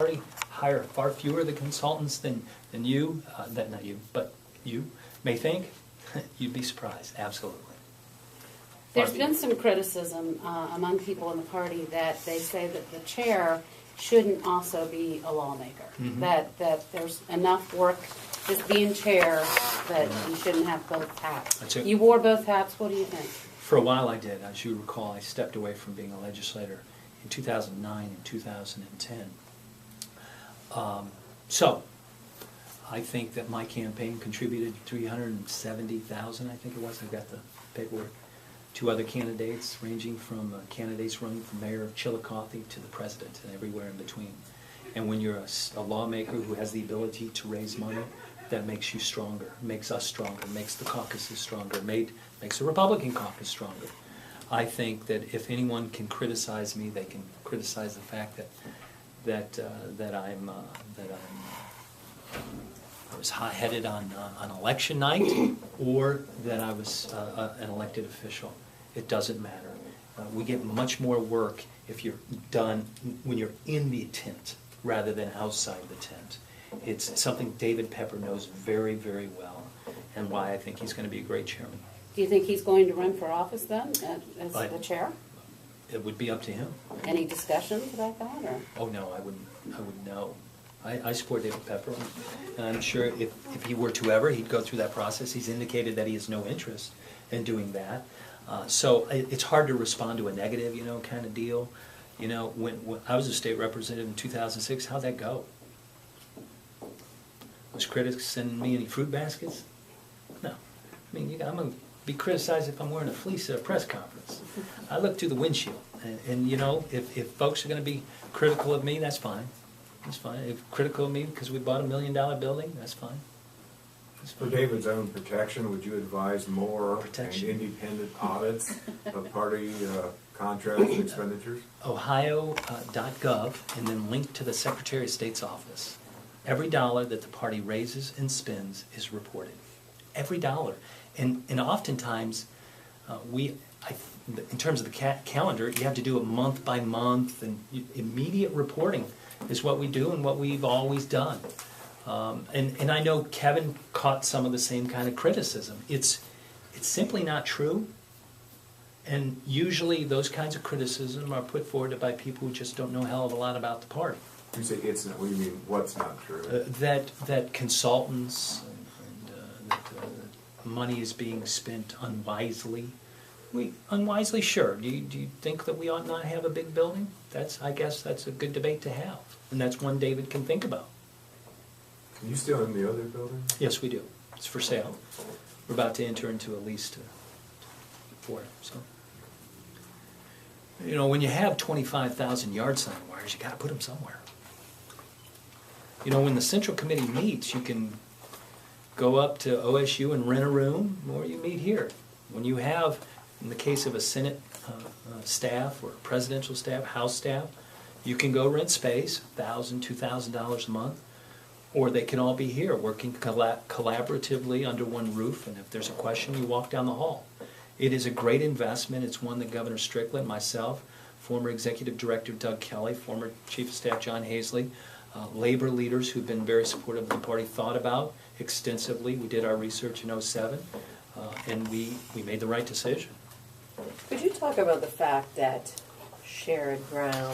party hire far fewer of the consultants than you, not you, but you may think. You'd be surprised, absolutely. There's been some criticism among people in the party that they say that the chair shouldn't also be a lawmaker. Mhm. That there's enough work just being chair that you shouldn't have both hats. That's it. You wore both hats. What do you think? For a while I did. As you recall, I stepped away from being a legislator in 2009 and 2010. So, I think that my campaign contributed $370,000, I think it was. I've got the paperwork. 2 other candidates, ranging from candidates running for mayor of Chillicothe to the president and everywhere in between. And when you're a lawmaker who has the ability to raise money, that makes you stronger, makes us stronger, makes the caucuses stronger, makes the Republican caucus stronger. I think that if anyone can criticize me, they can criticize the fact that I was hot-headed on election night, or that I was an elected official. It doesn't matter. We get much more work if you're done when you're in the tent rather than outside the tent. It's something David Pepper knows very, very well, and why I think he's going to be a great chairman. Do you think he's going to run for office then, as the chair? It would be up to him. Any discussions about that? Or? Oh no, I wouldn't know. I support David Pepper, and I'm sure if he were to ever, he'd go through that process. He's indicated that he has no interest in doing that. So it's hard to respond to a negative, kind of deal. When I was a state representative in 2006, how'd that go? Was critics sending me any fruit baskets? No. I mean, I'm going to be criticized if I'm wearing a fleece at a press conference. I look through the windshield, and if folks are going to be critical of me, that's fine. That's fine. If critical of me because we bought $1 million building, that's fine. For David's own protection, would you advise more and independent audits of party contracts and expenditures? Ohio.gov, and then link to the Secretary of State's office. Every dollar that the party raises and spends is reported. Every dollar. And oftentimes, in terms of the calendar, you have to do it month by month, and immediate reporting is what we do and what we've always done. And I know Kevin caught some of the same kind of criticism. It's simply not true. And usually those kinds of criticism are put forward by people who just don't know a hell of a lot about the party. You say it's not. What do you mean? What's not true? That consultants and that money is being spent unwisely. Unwisely, sure. Do you think that we ought not have a big building? I guess that's a good debate to have, and that's one David can think about. Can you still in the other building? Yes, we do. It's for sale. We're about to enter into a lease for it. So, when you have 25,000 yard sign wires, you got to put them somewhere. When the Central Committee meets, you can go up to OSU and rent a room, or you meet here. When you have, in the case of a Senate staff or presidential staff, House staff, you can go rent space, $1,000, $2,000 a month, or they can all be here working collaboratively under one roof, and if there's a question, you walk down the hall. It is a great investment. It's one that Governor Strickland, myself, former Executive Director Doug Kelly, former Chief of Staff John Hazley, labor leaders who've been very supportive of the party thought about extensively. We did our research in 2007, and we made the right decision. Could you talk about the fact that Sherrod Brown